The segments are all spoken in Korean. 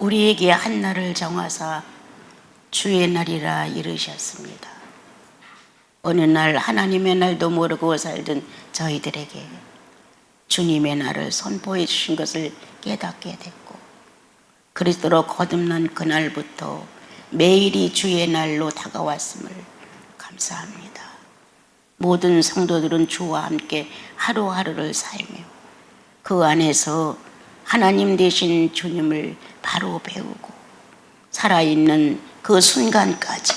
우리에게 한 날을 정하사 주의 날이라 이르셨습니다. 어느 날 하나님의 날도 모르고 살던 저희들에게 주님의 날을 선포해 주신 것을 깨닫게 됐고, 그리스도로 거듭난 그날부터 매일이 주의 날로 다가왔음을 감사합니다. 모든 성도들은 주와 함께 하루하루를 살며 그 안에서 하나님 되신 주님을 바로 배우고 살아있는 그 순간까지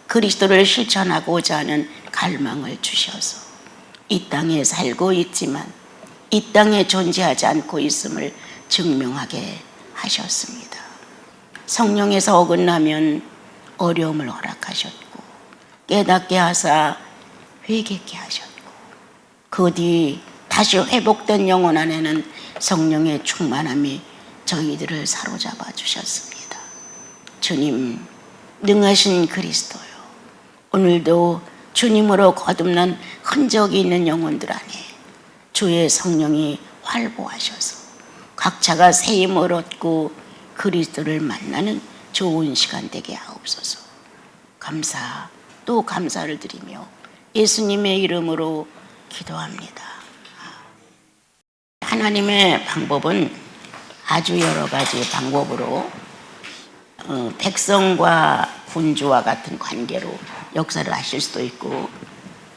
그리스도를 실천하고자 하는 갈망을 주셔서 이 땅에 살고 있지만 이 땅에 존재하지 않고 있음을 증명하게 하셨습니다. 성령에서 어긋나면 어려움을 허락하셨고, 깨닫게 하사 회개케 하셨고, 그 뒤 다시 회복된 영혼 안에는 성령의 충만함이 저희들을 사로잡아 주셨습니다. 주님, 능하신 그리스도요, 오늘도 주님으로 거듭난 흔적이 있는 영혼들 안에 주의 성령이 활보하셔서 각자가 새 힘을 얻고 그리스도를 만나는 좋은 시간 되게 하옵소서. 감사 또 감사를 드리며 예수님의 이름으로 기도합니다. 하나님의 방법은 아주 여러 가지 방법으로 백성과 군주와 같은 관계로 역사를 하실 수도 있고,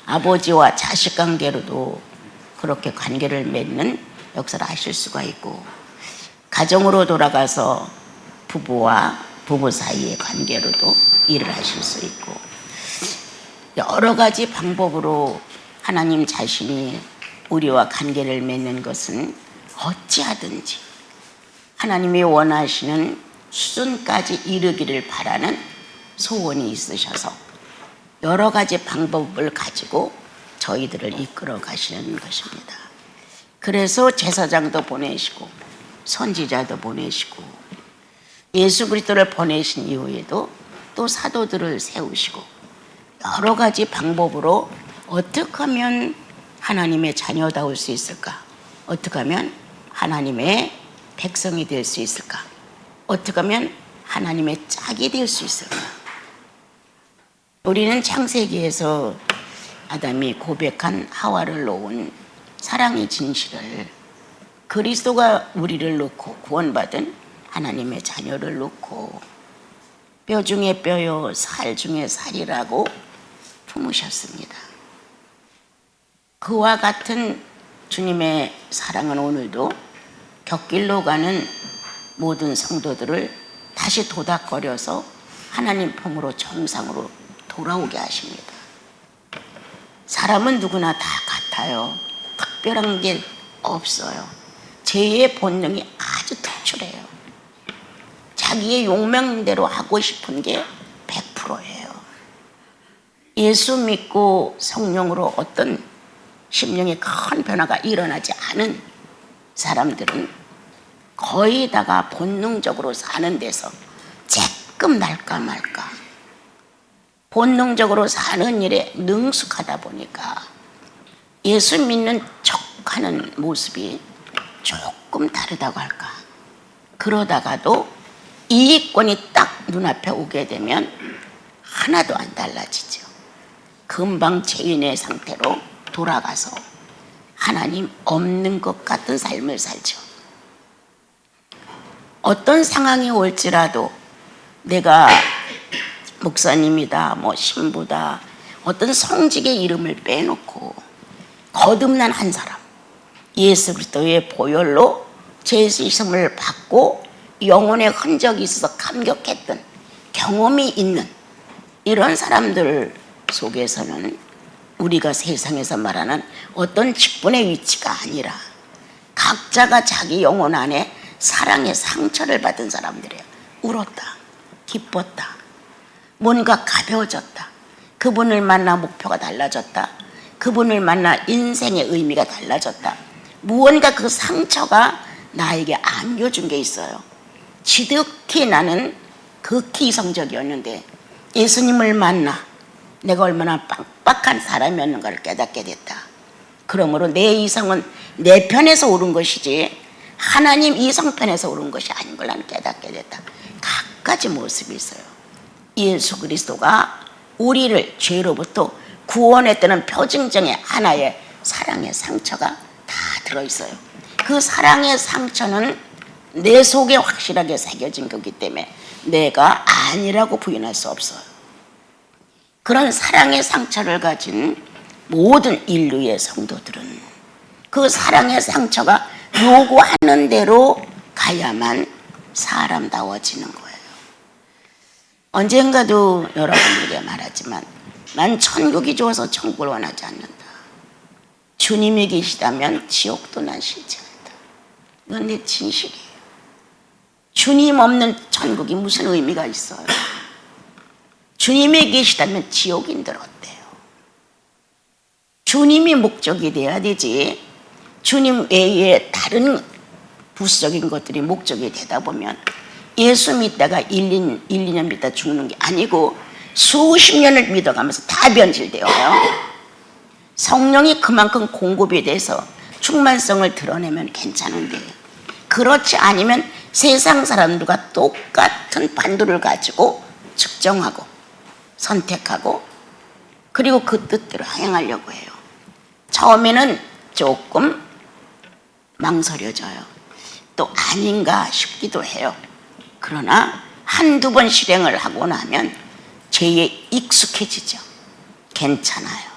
아버지와 자식 관계로도 그렇게 관계를 맺는 역사를 하실 수가 있고, 가정으로 돌아가서 부부와 부부 사이의 관계로도 일을 하실 수 있고, 여러 가지 방법으로 하나님 자신이 우리와 관계를 맺는 것은 어찌하든지 하나님이 원하시는 수준까지 이르기를 바라는 소원이 있으셔서 여러 가지 방법을 가지고 저희들을 이끌어 가시는 것입니다. 그래서 제사장도 보내시고 선지자도 보내시고 예수 그리스도를 보내신 이후에도 또 사도들을 세우시고 여러 가지 방법으로 어떻게 하면 하나님의 자녀다울 수 있을까? 어떻게 하면 하나님의 백성이 될 수 있을까? 어떻게 하면 하나님의 짝이 될 수 있을까? 우리는 창세기에서 아담이 고백한 하와를 놓은 사랑의 진실을, 그리스도가 우리를 놓고 구원받은 하나님의 자녀를 놓고 뼈 중에 뼈요 살 중에 살이라고 품으셨습니다. 그와 같은 주님의 사랑은 오늘도 곁길로 가는 모든 성도들을 다시 도닥거려서 하나님 품으로 정상으로 돌아오게 하십니다. 사람은 누구나 다 같아요. 특별한 게 없어요. 죄의 본능이 아주 특출해요. 자기의 욕망대로 하고 싶은 게 100%예요. 예수 믿고 성령으로 어떤 심령의 큰 변화가 일어나지 않은 사람들은 거의 다가 본능적으로 사는 데서 쬐끔 날까 말까 본능적으로 사는 일에 능숙하다 보니까 예수 믿는 척하는 모습이 조금 다르다고 할까. 그러다가도 이익권이 딱 눈앞에 오게 되면 하나도 안 달라지죠. 금방 죄인의 상태로 돌아가서 하나님 없는 것 같은 삶을 살죠. 어떤 상황이 올지라도 내가 목사님이다, 신부다, 어떤 성직의 이름을 빼놓고 거듭난 한 사람, 예수 그리스도의 보혈로 죄 씻음을 받고 영혼의 흔적이 있어서 감격했던 경험이 있는 이런 사람들 속에서는 우리가 세상에서 말하는 어떤 직분의 위치가 아니라 각자가 자기 영혼 안에 사랑의 상처를 받은 사람들이에요. 울었다, 기뻤다, 뭔가 가벼워졌다, 그분을 만나 목표가 달라졌다, 그분을 만나 인생의 의미가 달라졌다. 무언가 그 상처가 나에게 안겨준 게 있어요. 지극히 나는 극히 이성적이었는데 예수님을 만나 내가 얼마나 빡빡한 사람이었는가를 깨닫게 됐다. 그러므로 내 이성은 내 편에서 옳은 것이지 하나님 이 성편에서 오른 것이 아닌 걸 나는 깨닫게 됐다. 각가지 모습이 있어요. 예수 그리스도가 우리를 죄로부터 구원했다는 표징적인 하나의 사랑의 상처가 다 들어있어요. 그 사랑의 상처는 내 속에 확실하게 새겨진 거기 때문에 내가 아니라고 부인할 수 없어요. 그런 사랑의 상처를 가진 모든 인류의 성도들은 그 사랑의 상처가 요구하는 대로 가야만 사람다워지는 거예요. 언젠가도 여러분에게 말하지만 난 천국이 좋아서 천국을 원하지 않는다. 주님이 계시다면 지옥도 난 싫지 않다. 이건 내 진실이에요. 주님 없는 천국이 무슨 의미가 있어요? 주님이 계시다면 지옥인들 어때요? 주님이 목적이 돼야 되지. 주님 외에 다른 부수적인 것들이 목적이 되다 보면 예수 믿다가 1, 2년 믿다 죽는 게 아니고 수십 년을 믿어가면서 다 변질되어요. 성령이 그만큼 공급이 돼서 충만성을 드러내면 괜찮은데 그렇지 않으면 세상 사람들과 똑같은 판도를 가지고 측정하고 선택하고 그리고 그 뜻대로 행하려고 해요. 처음에는 조금 망설여져요. 또 아닌가 싶기도 해요. 그러나 한두 번 실행을 하고 나면 죄에 익숙해지죠. 괜찮아요.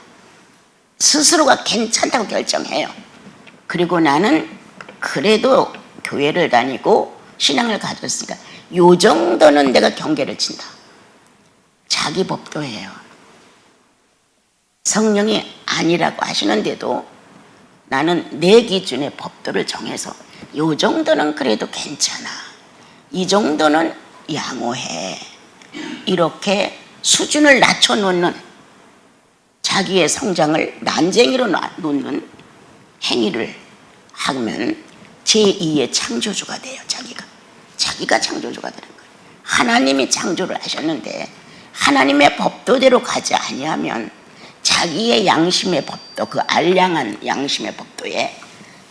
스스로가 괜찮다고 결정해요. 그리고 나는 그래도 교회를 다니고 신앙을 가졌으니까 요 정도는 내가 경계를 친다. 자기 법도예요. 성령이 아니라고 하시는데도 나는 내 기준의 법도를 정해서 요 정도는 그래도 괜찮아. 이 정도는 양호해. 이렇게 수준을 낮춰놓는 자기의 성장을 난쟁이로 놓는 행위를 하면 제2의 창조주가 돼요. 자기가 창조주가 되는 거예요. 하나님이 창조를 하셨는데 하나님의 법도대로 가지 아니하면 자기의 양심의 법도, 그 알량한 양심의 법도에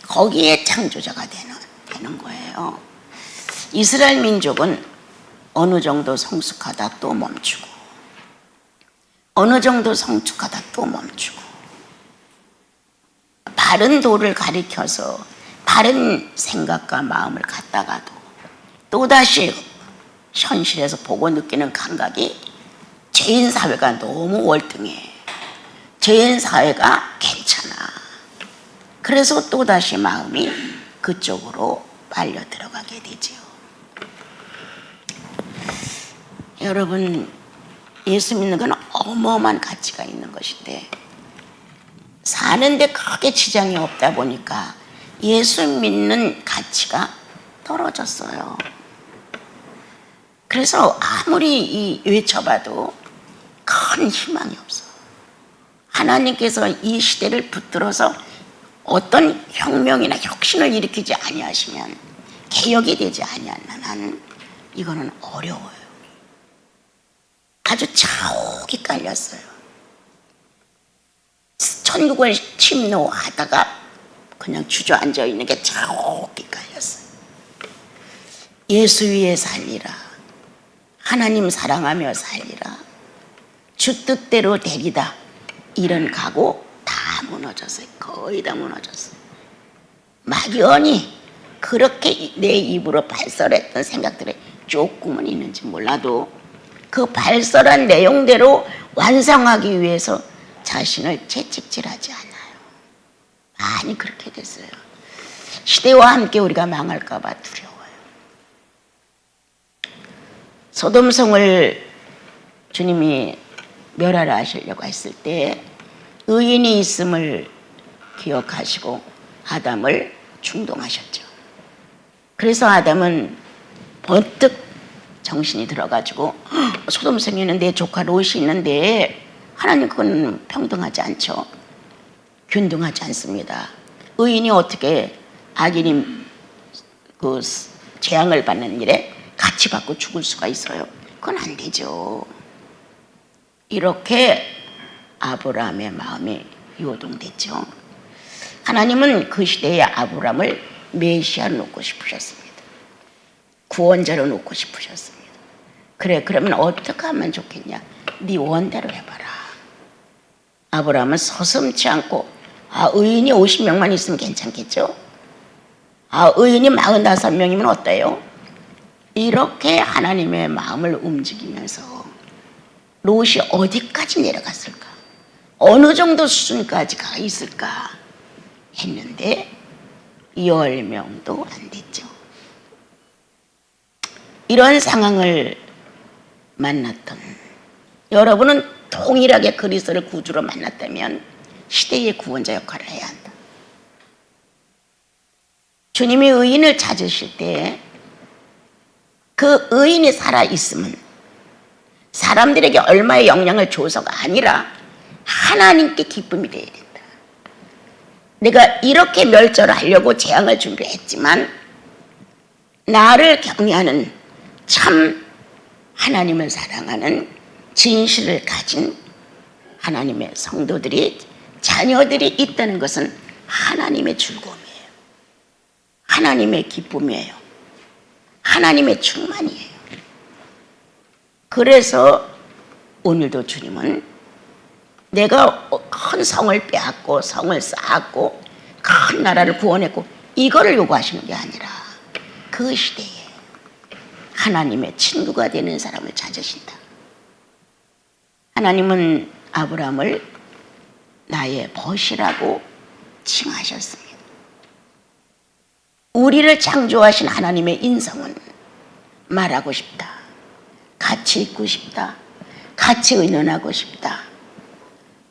거기에 창조자가 되는 거예요. 이스라엘 민족은 어느 정도 성숙하다 또 멈추고 어느 정도 성숙하다 또 멈추고 바른 도를 가리켜서 바른 생각과 마음을 갖다가도 또다시 현실에서 보고 느끼는 감각이 죄인 사회가 너무 월등해. 죄인 사회가 괜찮아. 그래서 또다시 마음이 그쪽으로 빨려 들어가게 되죠. 여러분, 예수 믿는 건 어마어마한 가치가 있는 것인데 사는데 크게 지장이 없다 보니까 예수 믿는 가치가 떨어졌어요. 그래서 아무리 외쳐봐도 큰 희망이 없어. 하나님께서 이 시대를 붙들어서 어떤 혁명이나 혁신을 일으키지 아니하시면 개혁이 되지 아니하는 한 이거는 어려워요. 아주 자욱이 깔렸어요. 천국을 침노하다가 그냥 주저앉아 있는 게 자욱이 깔렸어요. 예수 위에 살리라. 하나님 사랑하며 살리라. 주 뜻대로 되리다. 이런 각오 다 무너졌어요. 거의 다 무너졌어요. 막연히 그렇게 내 입으로 발설했던 생각들이 조금은 있는지 몰라도 그 발설한 내용대로 완성하기 위해서 자신을 채찍질하지 않아요. 많이 그렇게 됐어요. 시대와 함께 우리가 망할까 봐 두려워요. 소돔성을 주님이 멸하라 하시려고 했을 때 의인이 있음을 기억하시고 아담을 충동하셨죠. 그래서 아담은 번뜩 정신이 들어가지고 소돔성에는 내 조카 롯이 있는데 하나님 그건 평등하지 않죠. 균등하지 않습니다. 의인이 어떻게 악인이 그 재앙을 받는 일에 같이 받고 죽을 수가 있어요? 그건 안 되죠. 이렇게 아브라함의 마음이 요동됐죠. 하나님은 그 시대의 아브라함을 메시아로 놓고 싶으셨습니다. 구원자로 놓고 싶으셨습니다. 그래, 그러면 어떻게 하면 좋겠냐? 네 원대로 해봐라. 아브라함은 서슴지 않고 의인이 50명만 있으면 괜찮겠죠? 의인이 45명이면 어때요? 이렇게 하나님의 마음을 움직이면서 롯이 어디까지 내려갔을까? 어느 정도 수준까지 가 있을까? 했는데 10명도 안 됐죠. 이런 상황을 만났던 여러분은 동일하게 그리스도를 구주로 만났다면 시대의 구원자 역할을 해야 한다. 주님이 의인을 찾으실 때 그 의인이 살아있으면 사람들에게 얼마의 영향을 줘서가 아니라 하나님께 기쁨이 되어야 된다. 내가 이렇게 멸절하려고 재앙을 준비했지만 나를 경외하는 참 하나님을 사랑하는 진실을 가진 하나님의 성도들이 자녀들이 있다는 것은 하나님의 즐거움이에요. 하나님의 기쁨이에요. 하나님의 충만이에요. 그래서 오늘도 주님은 내가 큰 성을 빼앗고 성을 쌓았고 큰 나라를 구원했고 이거를 요구하시는 게 아니라 그 시대에 하나님의 친구가 되는 사람을 찾으신다. 하나님은 아브라함을 나의 벗이라고 칭하셨습니다. 우리를 창조하신 하나님의 인성은 말하고 싶다. 같이 있고 싶다. 같이 의논하고 싶다.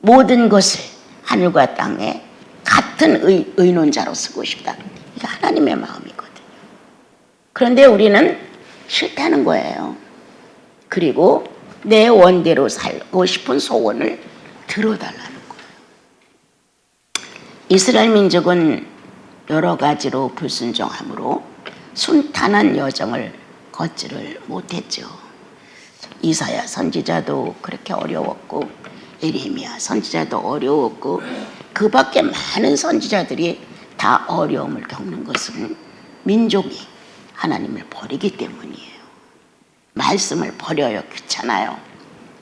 모든 것을 하늘과 땅에 같은 의논자로 쓰고 싶다. 이게 하나님의 마음이거든요. 그런데 우리는 싫다는 거예요. 그리고 내 원대로 살고 싶은 소원을 들어달라는 거예요. 이스라엘 민족은 여러 가지로 불순종함으로 순탄한 여정을 걷지를 못했죠. 이사야 선지자도 그렇게 어려웠고 예레미야 선지자도 어려웠고 그 밖에 많은 선지자들이 다 어려움을 겪는 것은 민족이 하나님을 버리기 때문이에요. 말씀을 버려요. 그렇잖아요.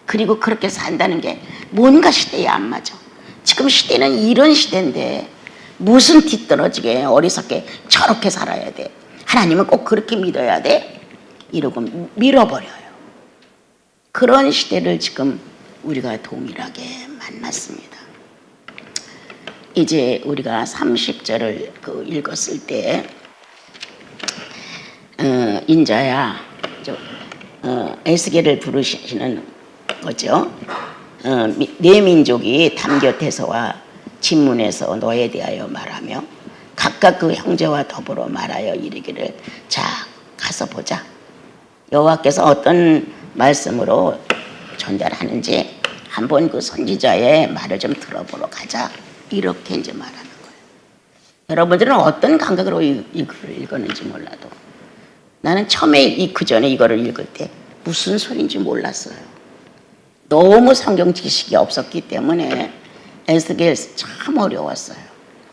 그리고 그렇게 산다는 게 뭔가 시대에 안 맞아. 지금 시대는 이런 시대인데 무슨 뒤떨어지게 어리석게 저렇게 살아야 돼. 하나님은 꼭 그렇게 믿어야 돼. 이러고 밀어버려요. 그런 시대를 지금 우리가 동일하게 만났습니다. 이제 우리가 30절을 읽었을 때 인자야 에스겔을 부르시는 거죠. 내 민족이 담곁에서와 진문에서 너에 대하여 말하며 각각 그 형제와 더불어 말하여 이르기를 자 가서 보자. 여호와께서 어떤 말씀으로 전달하는지 한번 그 선지자의 말을 좀 들어보러 가자. 이렇게 이제 말하는 거예요. 여러분들은 어떤 감각으로 이걸 읽었는지 몰라도 나는 처음에 그 전에 이거를 읽을 때 무슨 소리인지 몰랐어요. 너무 성경 지식이 없었기 때문에 에스겔 참 어려웠어요.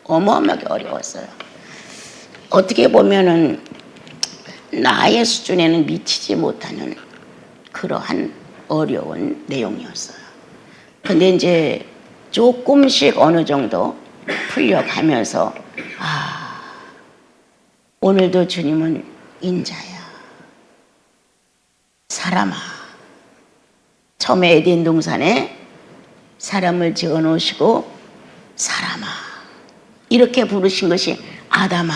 어마어마하게 어려웠어요. 어떻게 보면은 나의 수준에는 미치지 못하는 그러한 어려운 내용이었어요. 근데 이제 조금씩 어느 정도 풀려가면서 오늘도 주님은 인자야. 사람아. 처음에 에덴 동산에 사람을 지어 놓으시고 사람아 이렇게 부르신 것이 아담아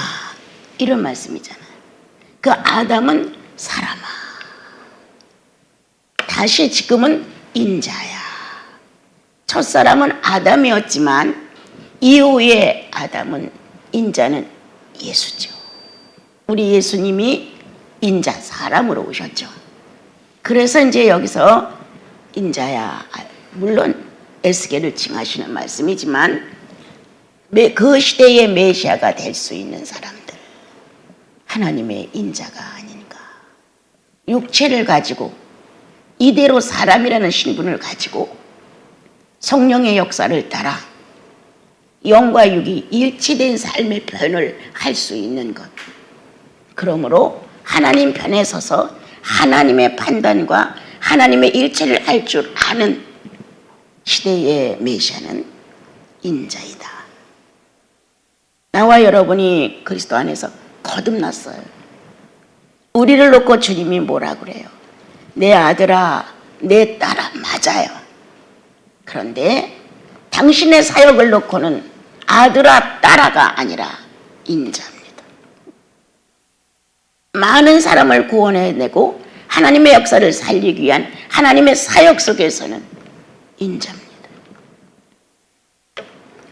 이런 말씀이잖아요. 그 아담은 사람아. 다시 지금은 인자야. 첫사람은 아담이었지만 이후에 아담은 인자는 예수죠. 우리 예수님이 인자 사람으로 오셨죠. 그래서 이제 여기서 인자야 물론 에스겔을 칭하시는 말씀이지만 그 시대의 메시아가 될 수 있는 사람들 하나님의 인자가 아닌가. 육체를 가지고 이대로 사람이라는 신분을 가지고 성령의 역사를 따라 영과 육이 일치된 삶의 표현을 할 수 있는 것. 그러므로 하나님 편에 서서 하나님의 판단과 하나님의 일체를 할 줄 아는 시대의 메시아는 인자이다. 나와 여러분이 그리스도 안에서 거듭났어요. 우리를 놓고 주님이 뭐라 그래요? 내 아들아, 내 딸아, 맞아요. 그런데 당신의 사역을 놓고는 아들아, 딸아가 아니라 인자입니다. 많은 사람을 구원해내고 하나님의 역사를 살리기 위한 하나님의 사역 속에서는 인자입니다.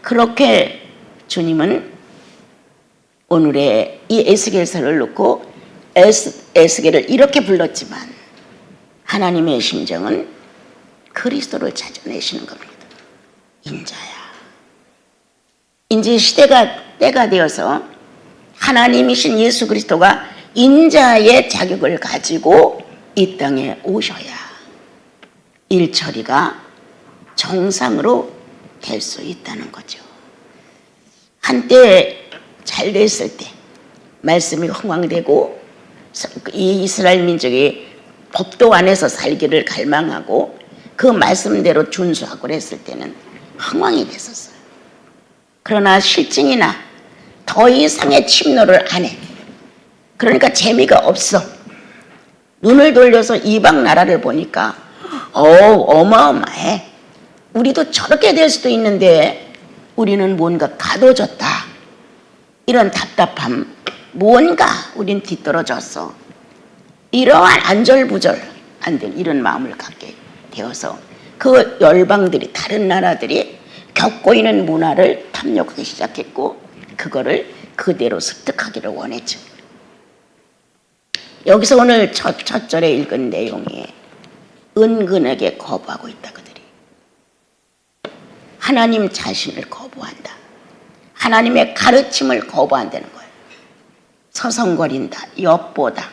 그렇게 주님은 오늘의 이 에스겔서를 놓고 에스겔을 이렇게 불렀지만 하나님의 심정은 그리스도를 찾아내시는 겁니다. 인자야. 이제 때가 되어서 하나님이신 예수 그리스도가 인자의 자격을 가지고 이 땅에 오셔야 일처리가 정상으로 될 수 있다는 거죠. 한때 잘 됐을 때 말씀이 흥왕되고 이 이스라엘 민족이 법도 안에서 살기를 갈망하고 그 말씀대로 준수하고 그랬을 때는 흥왕이 됐었어요. 그러나 실증이나 더 이상의 침노를 안 해. 그러니까 재미가 없어. 눈을 돌려서 이방 나라를 보니까 어마어마해. 우리도 저렇게 될 수도 있는데 우리는 뭔가 가둬졌다. 이런 답답함, 뭔가 우린 뒤떨어졌어. 이러한 안절부절 안 된 이런 마음을 갖게 되어서 그 열방들이, 다른 나라들이 겪고 있는 문화를 탐욕하기 시작했고 그거를 그대로 습득하기를 원했죠. 여기서 오늘 첫 절에 읽은 내용이 은근하게 거부하고 있다. 그들이 하나님 자신을 거부한다. 하나님의 가르침을 거부한다는 거예요. 서성거린다. 엿보다.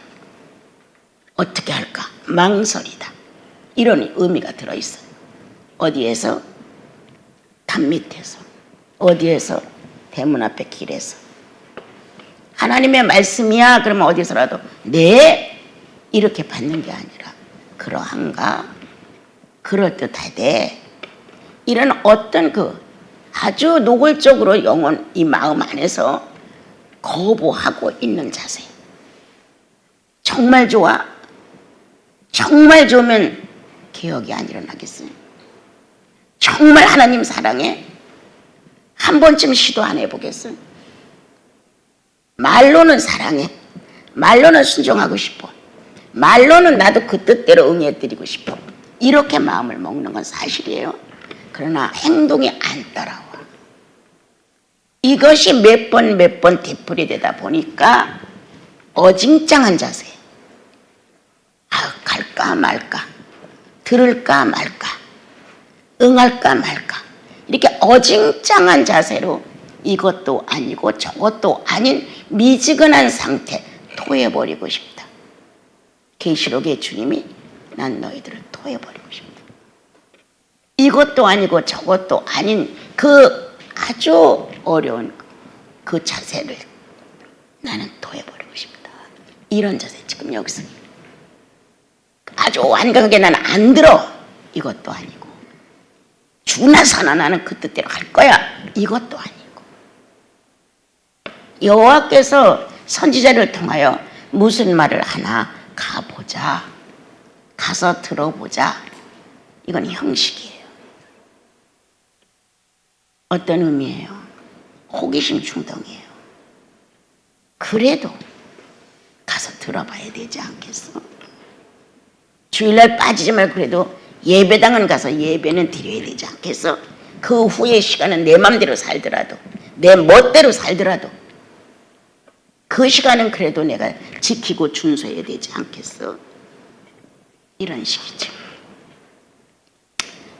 어떻게 할까? 망설이다. 이런 의미가 들어있어요. 어디에서? 담 밑에서. 어디에서? 대문 앞에 길에서. 하나님의 말씀이야 그러면 어디서라도 네 이렇게 받는 게 아니라 그러한가? 그럴듯하대. 이런 어떤 그 아주 노골적으로 영혼 이 마음 안에서 거부하고 있는 자세. 정말 좋아? 정말 좋으면 개혁이 안 일어나겠어요? 정말 하나님 사랑해? 한 번쯤 시도 안 해보겠어요? 말로는 사랑해. 말로는 순종하고 싶어. 말로는 나도 그 뜻대로 응해드리고 싶어. 이렇게 마음을 먹는 건 사실이에요. 그러나 행동이 안 따라와. 이것이 몇 번 되풀이 되다 보니까 어징짱한 자세. 갈까 말까, 들을까 말까, 응할까 말까, 이렇게 어징짱한 자세로 이것도 아니고 저것도 아닌 미지근한 상태 토해버리고 싶다. 계시록의 주님이 난 너희들을 토해버리고 싶다. 이것도 아니고 저것도 아닌 그 아주 어려운 그 자세를 나는 토해버리고 싶다. 이런 자세 지금 여기서 아주 완강하게 나는 안 들어. 이것도 아니고 주나 사나 나는 그 뜻대로 할 거야. 이것도 아니고 여호와께서 선지자를 통하여 무슨 말을 하나 가보자. 가서 들어보자. 이건 형식이에요. 어떤 의미예요? 호기심 충동이에요. 그래도 가서 들어봐야 되지 않겠어? 주일날 빠지지 말고 그래도 예배당은 가서 예배는 드려야 되지 않겠어? 그 후의 시간은 내 맘대로 살더라도 내 멋대로 살더라도 그 시간은 그래도 내가 지키고 준수해야 되지 않겠어? 이런 식이죠.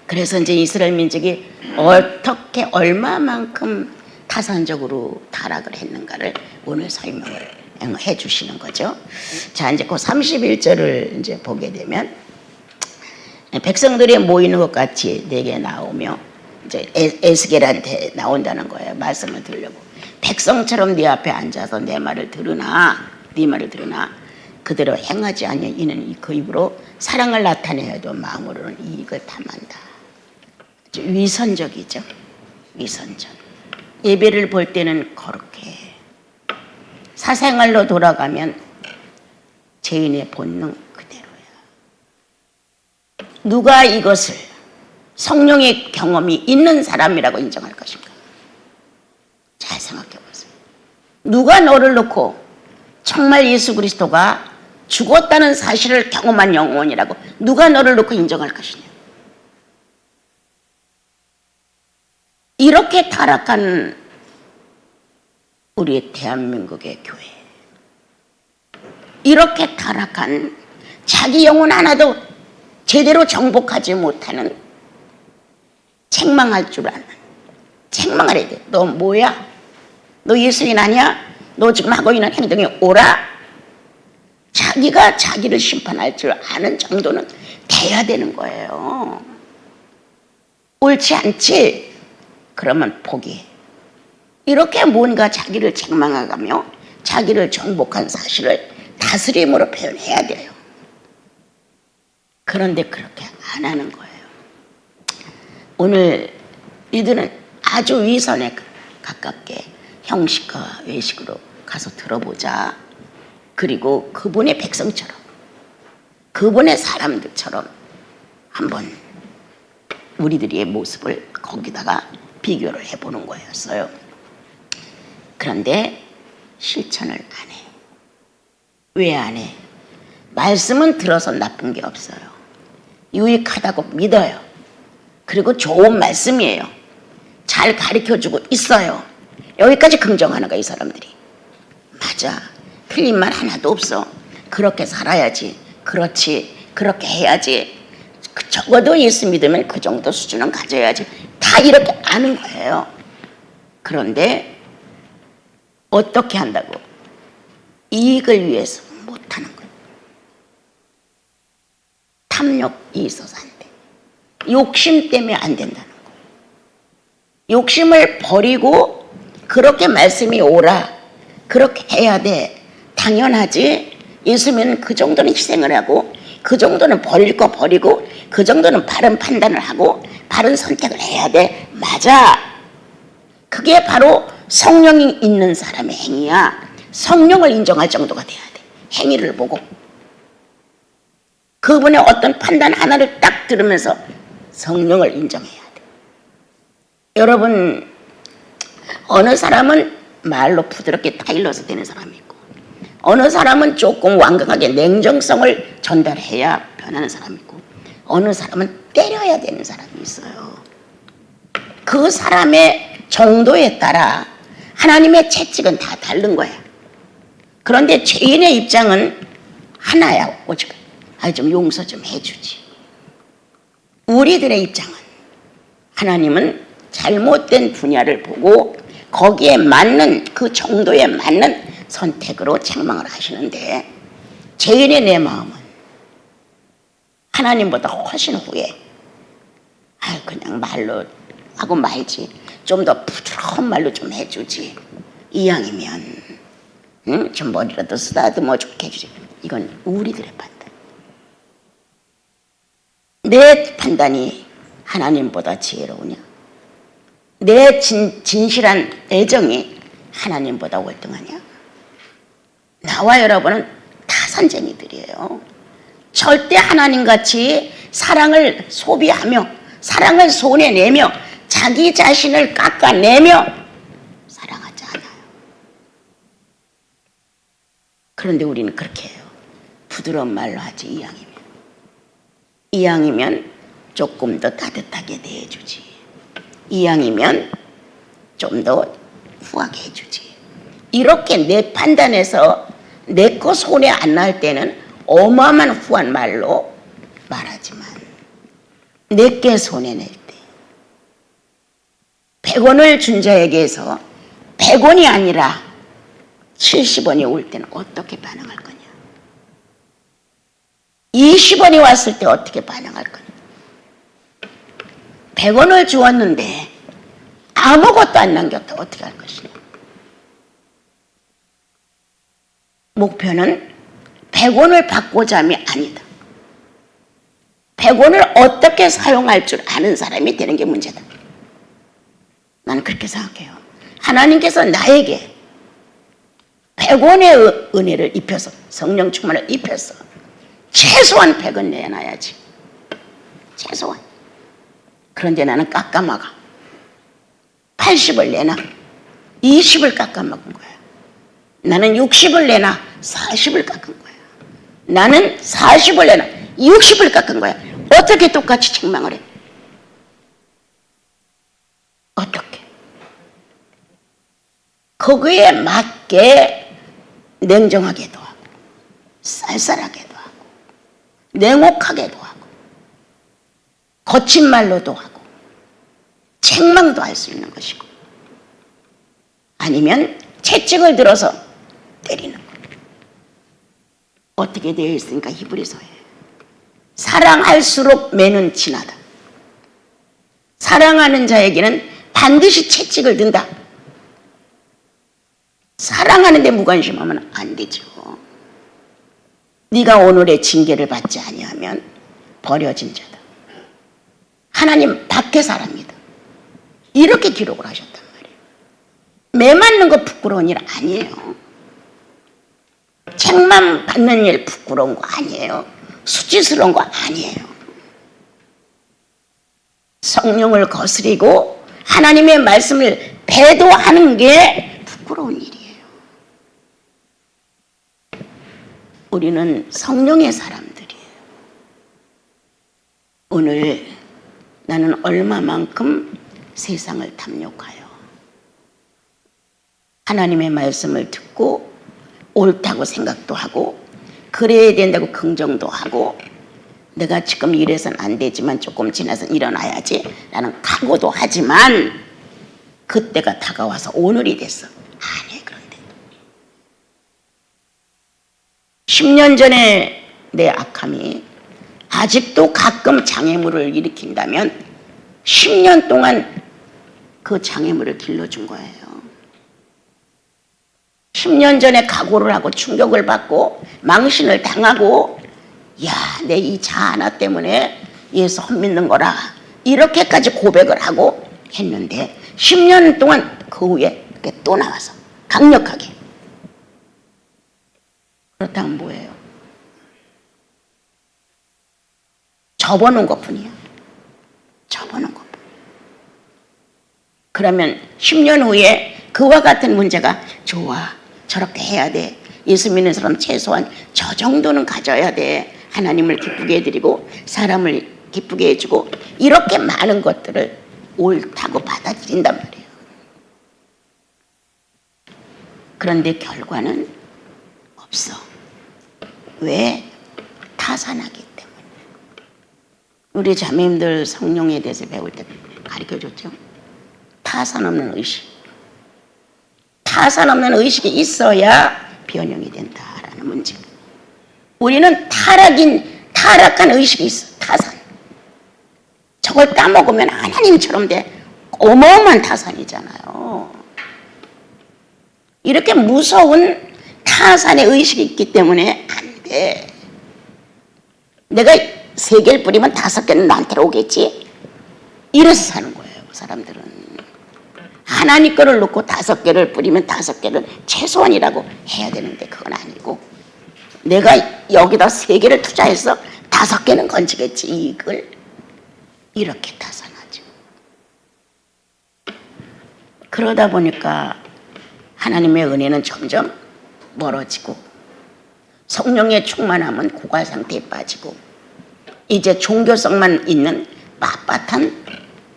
그래서 이제 이스라엘 민족이 어떻게 얼마만큼 타산적으로 타락을 했는가를 오늘 설명을 해 주시는 거죠. 자, 이제 그 31절을 이제 보게 되면 백성들이 모이는 것 같이 내게 나오며 이제 에스겔한테 나온다는 거예요. 말씀을 들으려고. 백성처럼 네 앞에 앉아서 내 말을 들으나, 네 말을 들으나 그대로 행하지 아니하면 이는 그 입으로 사랑을 나타내어도 마음으로는 이익을 탐한다. 위선적이죠. 위선적. 예배를 볼 때는 거룩해. 사생활로 돌아가면 죄인의 본능 그대로야. 누가 이것을 성령의 경험이 있는 사람이라고 인정할 것인가? 잘 생각해 보세요. 누가 너를 놓고 정말 예수 그리스도가 죽었다는 사실을 경험한 영혼이라고 누가 너를 놓고 인정할 것이냐? 이렇게 타락한 우리 대한민국의 교회, 이렇게 타락한 자기 영혼 하나도 제대로 정복하지 못하는, 책망할 줄 아는, 책망을 해야 돼. 너 뭐야? 너 예수인 아니야? 너 지금 하고 있는 행동이 옳아? 자기가 자기를 심판할 줄 아는 정도는 돼야 되는 거예요. 옳지 않지? 그러면 포기해. 이렇게 뭔가 자기를 책망하며 자기를 정복한 사실을 다스림으로 표현해야 돼요. 그런데 그렇게 안 하는 거예요. 오늘 이들은 아주 위선에 가깝게 형식과 외식으로 가서 들어보자. 그리고 그분의 백성처럼, 그분의 사람들처럼 한번 우리들의 모습을 거기다가 비교를 해보는 거였어요. 그런데 실천을 안 해. 왜 안 해? 말씀은 들어서 나쁜 게 없어요. 유익하다고 믿어요. 그리고 좋은 말씀이에요. 잘 가르쳐주고 있어요. 여기까지 긍정하는 거야, 이 사람들이. 맞아. 틀린 말 하나도 없어. 그렇게 살아야지. 그렇지. 그렇게 해야지. 적어도 예수 믿으면 그 정도 수준은 가져야지. 다 이렇게 아는 거예요. 그런데 어떻게 한다고? 이익을 위해서 못하는 거예요. 탐욕이 있어서 안 돼. 욕심 때문에 안 된다는 거예요. 욕심을 버리고 그렇게 말씀이 옳아. 그렇게 해야 돼. 당연하지. 예수님은 그 정도는 희생을 하고 그 정도는 버릴 거 버리고 그 정도는 바른 판단을 하고 바른 선택을 해야 돼. 맞아. 그게 바로 성령이 있는 사람의 행위야. 성령을 인정할 정도가 돼야 돼. 행위를 보고. 그분의 어떤 판단 하나를 딱 들으면서 성령을 인정해야 돼. 여러분, 어느 사람은 말로 부드럽게 타일러서 되는 사람이 있고 어느 사람은 조금 완강하게 냉정성을 전달해야 변하는 사람이 있고 어느 사람은 때려야 되는 사람이 있어요. 그 사람의 정도에 따라 하나님의 채찍은 다 다른 거야. 그런데 죄인의 입장은 하나야. 오직 좀 용서 좀 해주지. 우리들의 입장은 하나님은 잘못된 분야를 보고 거기에 맞는 그 정도에 맞는 선택으로 책망을 하시는데 죄인의 내 마음은 하나님보다 훨씬 후에 그냥 말로 하고 말지. 좀 더 부드러운 말로 좀 해주지. 이왕이면 좀 머리라도 쓰다듬어 좋게 해주지. 이건 우리들의 판단. 내 판단이 하나님보다 지혜로우냐? 내 진실한 애정이 하나님보다 월등하냐? 나와 여러분은 다 선쟁이들이에요. 절대 하나님같이 사랑을 소비하며 사랑을 손해내며 자기 자신을 깎아내며 사랑하지 않아요. 그런데 우리는 그렇게 해요. 부드러운 말로 하지. 이왕이면 조금 더 따뜻하게 대해주지. 이왕이면 좀 더 후하게 해주지. 이렇게 내 판단해서 내 거 손해 안 날 때는 어마어마한 후한 말로 말하지만 내게 손해 낼 때 100원을 준 자에게서 100원이 아니라 70원이 올 때는 어떻게 반응할 거냐? 20원이 왔을 때 어떻게 반응할 거냐? 100원을 주었는데 아무것도 안 남겼다. 어떻게 할 것이냐. 목표는 100원을 받고자 함이 아니다. 100원을 어떻게 사용할 줄 아는 사람이 되는 게 문제다. 나는 그렇게 생각해요. 하나님께서 나에게 100원의 은혜를 입혀서, 성령 충만을 입혀서 최소한 100원 내놔야지. 최소한. 그런데 나는 깎아먹어. 80을 내놔 20을 깎아먹은 거야. 나는 60을 내놔 40을 깎은 거야. 나는 40을 내놔 60을 깎은 거야. 어떻게 똑같이 책망을 해? 어떻게? 거기에 맞게 냉정하게도 하고 쌀쌀하게도 하고 냉혹하게도 하고 거친 말로도 하고 책망도 할 수 있는 것이고, 아니면 채찍을 들어서 때리는 것. 어떻게 되어 있으니까 히브리서에 사랑할수록 매는 진하다. 사랑하는 자에게는 반드시 채찍을 든다. 사랑하는데 무관심하면 안 되죠. 네가 오늘의 징계를 받지 아니하면 버려진 자다. 하나님 밖에 사람이다. 이렇게 기록을 하셨단 말이에요. 매 맞는 거 부끄러운 일 아니에요. 책만 받는 일 부끄러운 거 아니에요. 수치스러운 거 아니에요. 성령을 거스리고 하나님의 말씀을 배도하는 게 부끄러운 일이에요. 우리는 성령의 사람들이에요. 오늘 나는 얼마만큼 세상을 탐욕하여 하나님의 말씀을 듣고 옳다고 생각도 하고 그래야 된다고 긍정도 하고 내가 지금 이래선 안 되지만 조금 지나서 일어나야지 라는 각오도 하지만 그때가 다가와서 오늘이 됐어. 안 해. 그런데 10년 전에 내 악함이 아직도 가끔 장애물을 일으킨다면 10년 동안 그 장애물을 길러준 거예요. 10년 전에 각오를 하고 충격을 받고 망신을 당하고 야, 내 이 자 하나 때문에 예수 헛 믿는 거라 이렇게까지 고백을 하고 했는데 10년 동안 그 후에 또 나와서 강력하게. 그렇다면 뭐예요? 접어놓은 것뿐이야. 접어놓은 것뿐. 그러면 10년 후에 그와 같은 문제가 좋아. 저렇게 해야 돼. 예수 믿는 사람 최소한 저 정도는 가져야 돼. 하나님을 기쁘게 해드리고 사람을 기쁘게 해주고 이렇게 많은 것들을 옳다고 받아들인단 말이에요. 그런데 결과는 없어. 왜? 타산하기 때문에. 우리 자매님들 성령에 대해서 배울 때 가르쳐줬죠. 타산 없는 의식. 타산 없는 의식이 있어야 변형이 된다라는 문제. 우리는 타락한 의식이 있어. 타산. 저걸 따먹으면 하나님처럼 돼. 어마어마한 타산이잖아요. 이렇게 무서운 타산의 의식이 있기 때문에 안 돼. 내가 3개를 뿌리면 5개는 나한테로 오겠지. 이래서 사는 거예요. 사람들은. 하나님 거를 놓고 5개를 뿌리면 5개를 최소한이라고 해야 되는데 그건 아니고 내가 여기다 3개를 투자해서 5개는 건지겠지. 이익을. 이렇게 타산하죠. 그러다 보니까 하나님의 은혜는 점점 멀어지고 성령의 충만함은 고갈 상태에 빠지고 이제 종교성만 있는 빳빳한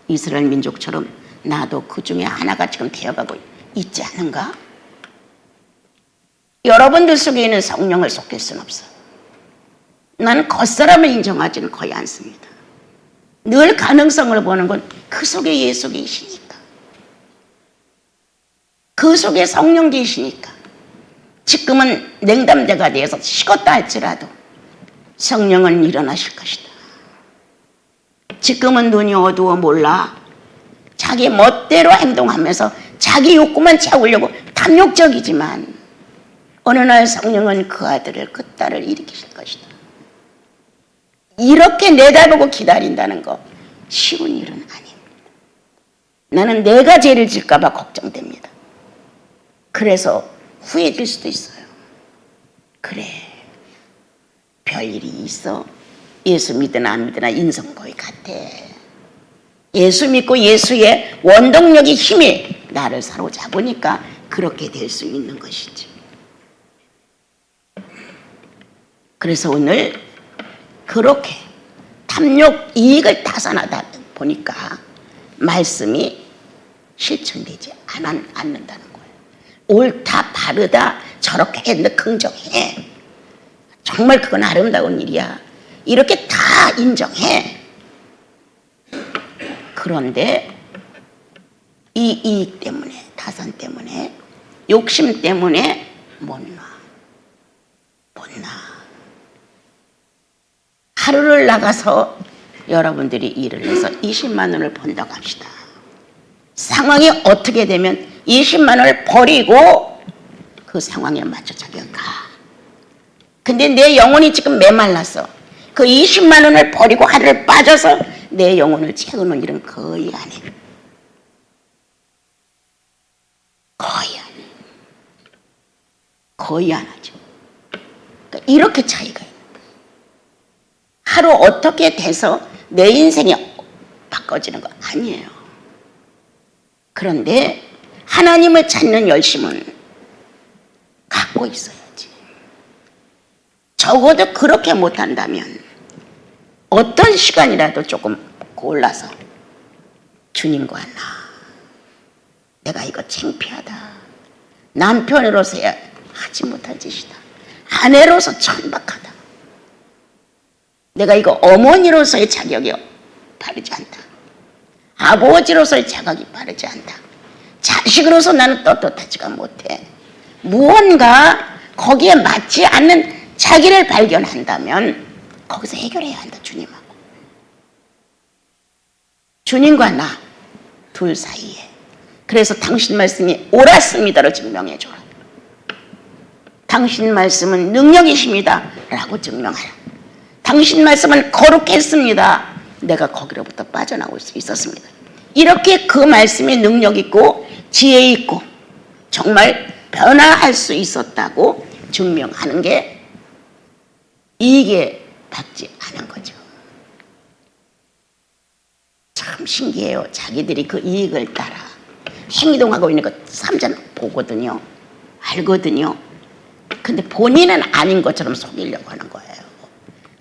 이스라엘 민족처럼 나도 그 중에 하나가 지금 되어가고 있지 않은가? 여러분들 속에 있는 성령을 속일 수는 없어. 나는 겉사람을 인정하지는 거의 않습니다. 늘 가능성을 보는 건 그 속에 예수 계시니까. 그 속에 성령 계시니까. 지금은 냉담대가 되어서 식었다 할지라도 성령은 일어나실 것이다. 지금은 눈이 어두워 몰라. 자기 멋대로 행동하면서 자기 욕구만 채우려고 탐욕적이지만 어느 날 성령은 그 아들을 그 딸을 일으키실 것이다. 이렇게 내다보고 기다린다는 거 쉬운 일은 아닙니다. 나는 내가 죄를 질까 봐 걱정됩니다. 그래서 후회될 수도 있어요. 그래, 별일이 있어. 예수 믿으나 안 믿으나 인성거의 같아. 예수 믿고 예수의 원동력이 힘이 나를 사로잡으니까 그렇게 될 수 있는 것이지. 그래서 오늘 그렇게 탐욕 이익을 타산하다 보니까 말씀이 실천되지 않는다는 거예요. 옳다 바르다 저렇게 해, 너 긍정해. 정말 그건 아름다운 일이야. 이렇게 다 인정해. 그런데 이 이익 때문에, 타산 때문에, 욕심 때문에 못 놔. 하루를 나가서 여러분들이 일을 해서 20만 원을 번다고 합시다. 상황이 어떻게 되면 20만 원을 버리고 그 상황에 맞춰 자기가 가. 근데 내 영혼이 지금 메말랐어. 그 20만 원을 버리고 하루를 빠져서 내 영혼을 채우는 일은 거의 안 해. 거의 안 하죠. 그러니까 이렇게 차이가 있는 거예요. 하루 어떻게 돼서 내 인생이 바꿔지는 거 아니에요. 그런데 하나님을 찾는 열심은 갖고 있어야지. 적어도 그렇게 못한다면 어떤 시간이라도 조금 골라서 주님과 내가 이거 창피하다. 남편으로서야 하지 못한 짓이다. 아내로서 천박하다. 내가 이거 어머니로서의 자격이 바르지 않다. 아버지로서의 자격이 바르지 않다. 자식으로서 나는 떳떳하지가 못해. 무언가 거기에 맞지 않는 자기를 발견한다면 거기서 해결해야 한다. 주님하고. 주님과 나 둘 사이에. 그래서 당신 말씀이 옳았습니다를 증명해줘라. 당신 말씀은 능력이십니다 라고 증명하라. 당신 말씀은 거룩했습니다. 내가 거기로부터 빠져나올 수 있었습니다. 이렇게 그 말씀이 능력 있고 지혜 있고 정말 변화할 수 있었다고 증명하는 게 이익에 받지 않은 거죠. 참 신기해요. 자기들이 그 이익을 따라 행동하고 있는 거 삼자는 보거든요. 알거든요. 근데 본인은 아닌 것처럼 속이려고 하는 거예요.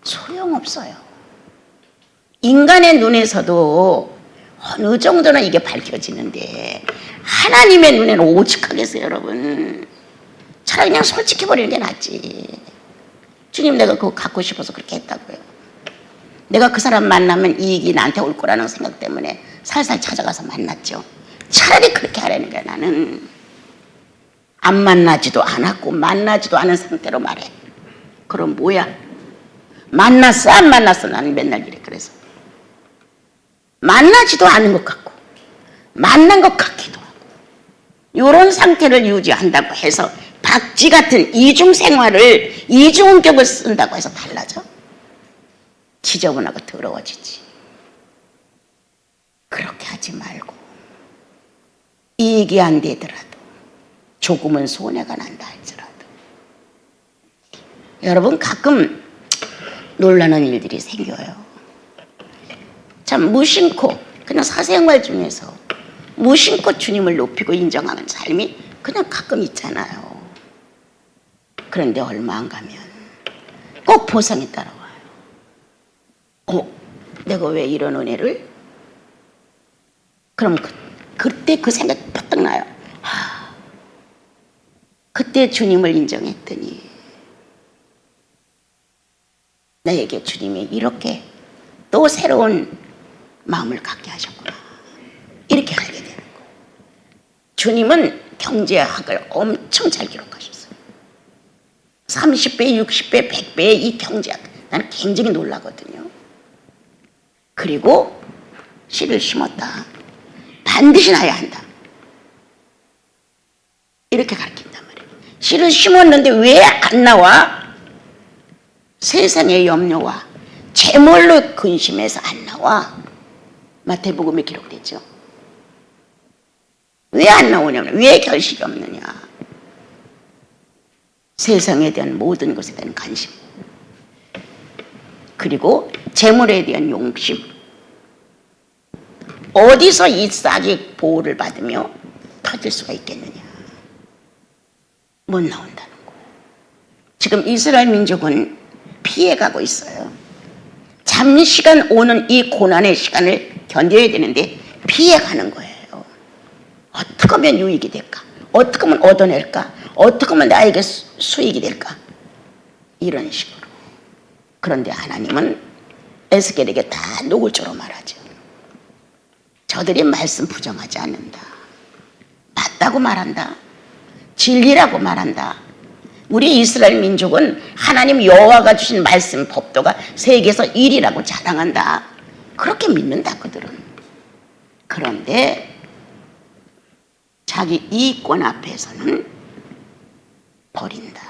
소용없어요. 인간의 눈에서도 어느 정도는 이게 밝혀지는데 하나님의 눈에는 오직하겠어요, 여러분. 차라리 그냥 솔직히 버리는 게 낫지. 주님, 내가 그거 갖고 싶어서 그렇게 했다고요. 내가 그 사람 만나면 이익이 나한테 올 거라는 생각 때문에 살살 찾아가서 만났죠. 차라리 그렇게 하라는 거야. 나는 안 만나지도 않았고 만나지도 않은 상태로 말해. 그럼 뭐야? 만났어 안 만났어? 나는 맨날 이래. 그래서 만나지도 않은 것 같고 만난 것 같기도 하고 이런 상태를 유지한다고 해서 박쥐 같은 이중생활을 이중원격을 쓴다고 해서 달라져? 지저분하고 더러워지지. 그렇게 하지 말고 이익이 안 되더라도 조금은 손해가 난다 할지라도 여러분 가끔 놀라는 일들이 생겨요. 참 무심코 그냥 사생활 중에서 무심코 주님을 높이고 인정하는 삶이 그냥 가끔 있잖아요. 그런데 얼마 안 가면 꼭 보상이 따라와요. 내가 왜 이런 은혜를? 그럼 그때 그 생각이 퍼뜩 나요. 그때 주님을 인정했더니 나에게 주님이 이렇게 또 새로운 마음을 갖게 하셨구나. 이렇게 알게 되는 거예요. 주님은 경제학을 엄청 잘 기록하셨어요. 30배, 60배, 100배의 이 경제학. 나는 굉장히 놀라거든요. 그리고 씨를 심었다. 반드시 나야 한다. 이렇게 가르친단 말이에요. 씨를 심었는데 왜 안 나와? 세상의 염려와 재물로 근심해서 안 나와. 마태복음에 기록되죠. 왜 안 나오냐면 왜 결실이 없느냐. 세상에 대한 모든 것에 대한 관심, 그리고 재물에 대한 욕심. 어디서 이 싹이 보호를 받으며 터질 수가 있겠느냐. 못 나온다는 거예요. 지금 이스라엘 민족은 피해가고 있어요. 잠시간 오는 이 고난의 시간을 견뎌야 되는데 피해가는 거예요. 어떻게 하면 유익이 될까? 어떻게 하면 얻어낼까? 어떻게 하면 나에게 수익이 될까? 이런 식으로. 그런데 하나님은 에스겔에게 다 노골적으로 말하죠. 저들이 말씀 부정하지 않는다. 맞다고 말한다. 진리라고 말한다. 우리 이스라엘 민족은 하나님 여호와가 주신 말씀 법도가 세계에서 1위라고 자랑한다. 그렇게 믿는다 그들은. 그런데 자기 이익권 앞에서는 버린다.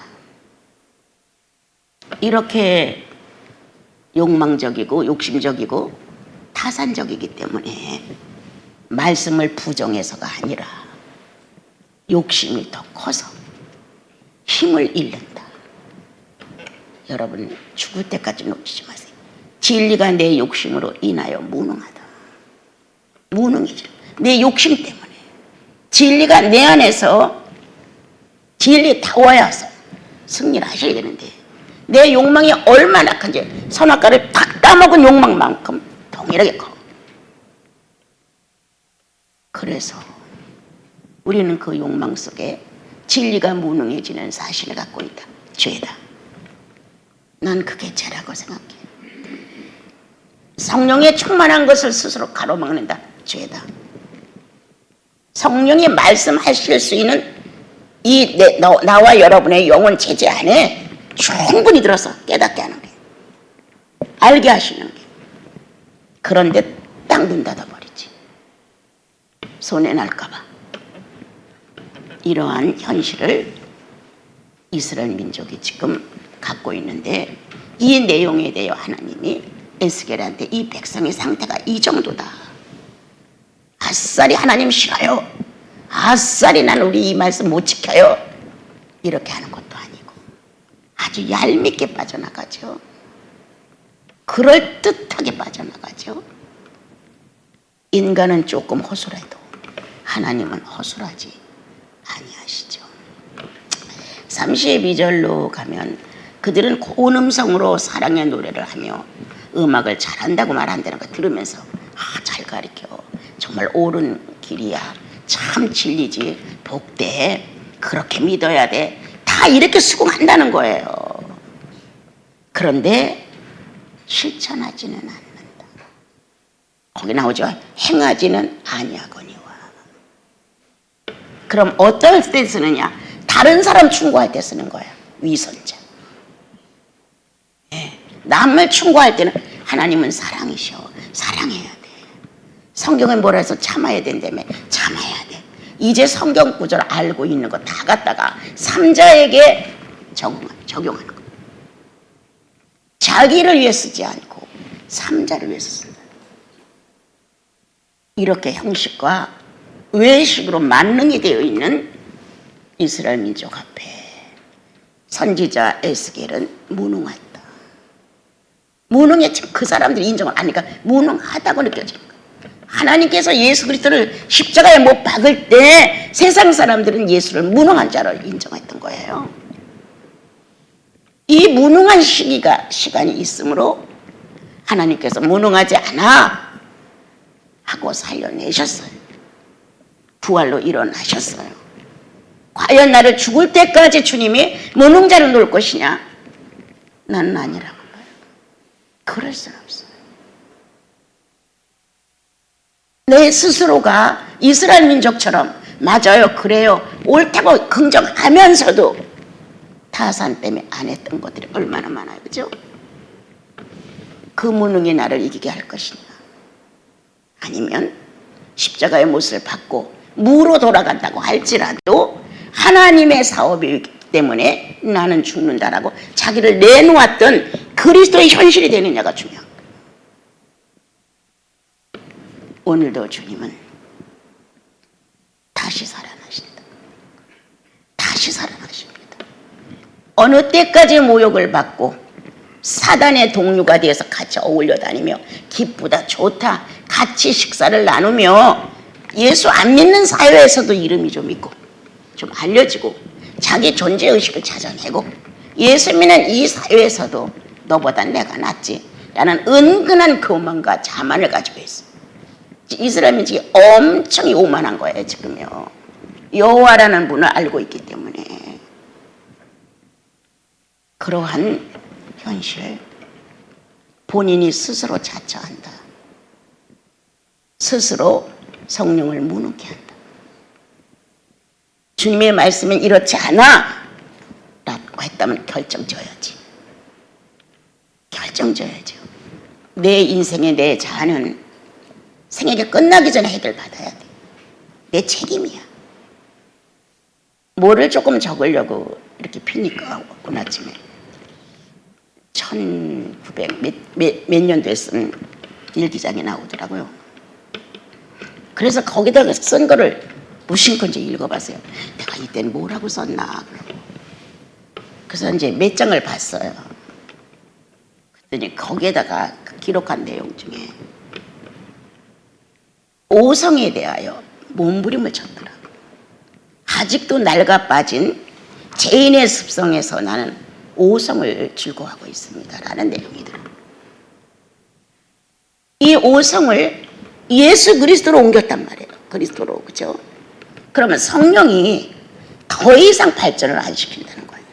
이렇게 욕망적이고 욕심적이고 타산적이기 때문에 말씀을 부정해서가 아니라 욕심이 더 커서 힘을 잃는다. 여러분 죽을 때까지 놓치지 마세요. 진리가 내 욕심으로 인하여 무능하다. 무능이죠. 내 욕심 때문에. 진리가 내 안에서 진리 타워여서 승리를 하셔야 되는데 내 욕망이 얼마나 큰지 선악과를 탁 따먹은 욕망만큼 동일하게 커. 그래서 우리는 그 욕망 속에 진리가 무능해지는 사실을 갖고 있다. 죄다. 난 그게 죄라고 생각해. 성령에 충만한 것을 스스로 가로막는다. 죄다. 성령이 말씀하실 수 있는 나와 여러분의 영혼 제재 안에 충분히 들어서 깨닫게 하는 게, 알게 하시는 게. 그런데 딱 눈 닫아버리지. 손해 날까봐. 이러한 현실을 이스라엘 민족이 지금 갖고 있는데 이 내용에 대해 하나님이 에스겔한테 이 백성의 상태가 이 정도다. 아싸리 하나님 싫어요. 아싸리 난 우리 이 말씀 못 지켜요. 이렇게 하는 것도 아니고 아주 얄밉게 빠져나가죠. 그럴듯하게 빠져나가죠. 인간은 조금 허술해도 하나님은 허술하지 아니하시죠. 32절로 가면 그들은 고운 음성으로 사랑의 노래를 하며 음악을 잘한다고 말한다는 거 들으면서 잘 가르쳐. 정말 옳은 길이야. 참 진리지. 복돼. 그렇게 믿어야 돼. 다 이렇게 수긍한다는 거예요. 그런데 실천하지는 않는다. 거기 나오죠. 행하지는 아니하거니와. 그럼 어떨 때 쓰느냐? 다른 사람 충고할 때 쓰는 거예요. 위선자. 네. 남을 충고할 때는 하나님은 사랑이셔. 사랑해야 돼. 성경에 뭐라 해서 참아야 된다며. 참아야 돼. 이제 성경 구절 알고 있는 거 다 갖다가 삼자에게 적용하는 거. 자기를 위해 쓰지 않고 삼자를 위해서 쓴다. 이렇게 형식과 외식으로 만능이 되어 있는 이스라엘 민족 앞에 선지자 에스겔은 무능했다. 무능했지. 그 사람들이 인정을 안 하니까 무능하다고 느껴지는 거예요. 하나님께서 예수 그리스도를 십자가에 못 박을 때 세상 사람들은 예수를 무능한 자로 인정했던 거예요. 이 무능한 시간이 있으므로 하나님께서 무능하지 않아 하고 살려내셨어요. 부활로 일어나셨어요. 과연 나를 죽을 때까지 주님이 무능자를 놓을 것이냐? 나는 아니라고 봐요. 그럴 수는 없어요. 내 스스로가 이스라엘 민족처럼 맞아요, 그래요, 옳다고 긍정하면서도 타산 때문에 안 했던 것들이 얼마나 많아요. 그죠? 그 무능이 나를 이기게 할 것이냐? 아니면 십자가의 못을 받고 무로 돌아간다고 할지라도 하나님의 사업이기 때문에 나는 죽는다라고 자기를 내놓았던 그리스도의 현실이 되느냐가 중요한 거예요. 오늘도 주님은 다시 살아나신다. 다시 살아나십니다. 어느 때까지 모욕을 받고 사단의 동료가 되어서 같이 어울려 다니며 기쁘다 좋다 같이 식사를 나누며 예수 안 믿는 사회에서도 이름이 좀 있고 좀 알려지고 자기 존재의식을 찾아내고 예수 믿는 이 사회에서도 너보단 내가 낫지 라는 은근한 교만과 자만을 가지고 있어. 이스라엘은 지금 엄청 오만한 거예요. 지금요. 여호와라는 분을 알고 있기 때문에. 그러한 현실, 본인이 스스로 자처한다. 스스로 성령을 무능케 한다. 주님의 말씀은 이렇지 않아 라고 했다면 결정져야지. 결정져야죠. 내 인생의 내 자아는 생애가 끝나기 전에 해결받아야 돼. 내 책임이야. 뭐를 조금 적으려고 이렇게 피니까 오늘 아침에 1900 몇 년도에 쓴 일기장이 나오더라고요. 그래서 거기다가 쓴 거를 무심코 이제 읽어봤어요. 내가 이때는 뭐라고 썼나. 그래서 이제 몇 장을 봤어요. 그랬더니 거기에다가 기록한 내용 중에 오성에 대하여 몸부림을 쳤더라. 아직도 낡아 빠진 죄인의 습성에서 나는 오성을 즐거워하고 있습니다. 라는 내용이더라. 이 오성을 예수 그리스도로 옮겼단 말이에요. 그리스도로. 그죠? 그러면 성령이 더 이상 발전을 안 시킨다는 거예요.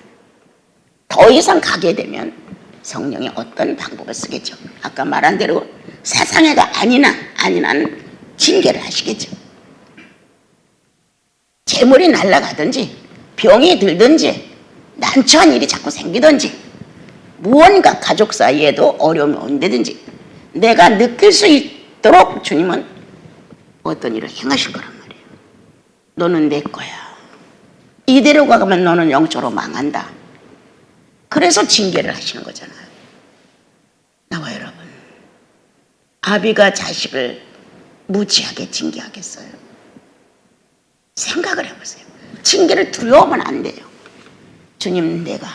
더 이상 가게 되면 성령이 어떤 방법을 쓰겠죠. 아까 말한 대로 세상에가 아니나는 징계를 하시겠죠. 재물이 날아가든지 병이 들든지 난처한 일이 자꾸 생기든지 무언가 가족 사이에도 어려움이 온다든지 내가 느낄 수 있도록 주님은 어떤 일을 행하실 거란 말이에요. 너는 내 거야. 이대로 가면 너는 영적으로 망한다. 그래서 징계를 하시는 거잖아요. 나와 여러분, 아비가 자식을 무지하게 징계하겠어요? 생각을 해보세요. 징계를 두려워하면 안 돼요. 주님, 내가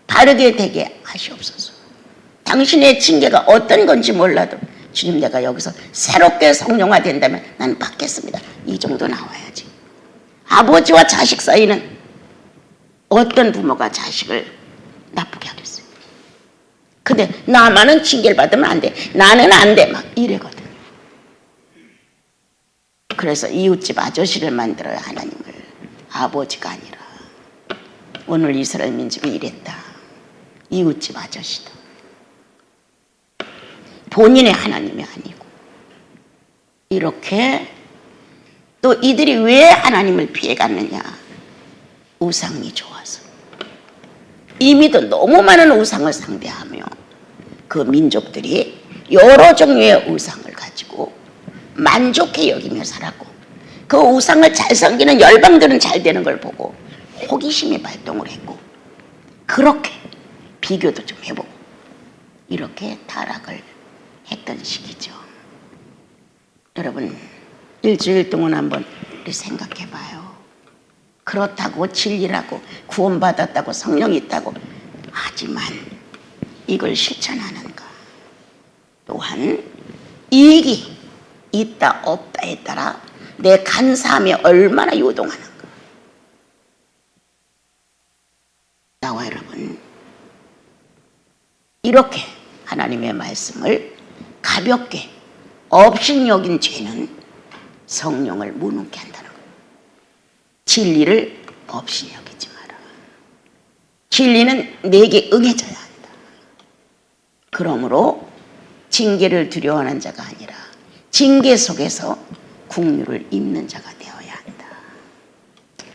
바르게 되게 하시옵소서. 당신의 징계가 어떤 건지 몰라도 주님, 내가 여기서 새롭게 성령화 된다면 나는 받겠습니다. 이 정도 나와야지. 아버지와 자식 사이는 어떤 부모가 자식을 나쁘게 하겠어요? 근데 나만은 징계를 받으면 안 돼. 나는 안 돼. 막 이래거든. 그래서 이웃집 아저씨를 만들어요. 하나님을. 아버지가 아니라. 오늘 이스라엘 민족이 이랬다. 이웃집 아저씨다. 본인의 하나님이 아니고. 이렇게 또 이들이 왜 하나님을 피해갔느냐. 우상이 좋아서. 이미도 너무 많은 우상을 상대하며 그 민족들이 여러 종류의 우상을 가지고 만족해 여기며 살았고 그 우상을 잘 섬기는 열방들은 잘 되는 걸 보고 호기심이 발동을 했고 그렇게 비교도 좀 해보고 이렇게 타락을 했던 시기죠. 여러분 일주일 동안 한번 우리 생각해봐요. 그렇다고 진리라고 구원받았다고 성령이 있다고 하지만 이걸 실천하는가? 또한 이익이 있다 없다에 따라 내 간사함이 얼마나 요동하는가? 나와 여러분 이렇게 하나님의 말씀을 가볍게 업신여긴 죄는 성령을 무능케 한다는 거예요. 진리를 업신여기지 마라. 진리는 내게 응해져야 한다. 그러므로 징계를 두려워하는 자가 아니라 징계 속에서 국류를 입는 자가 돼.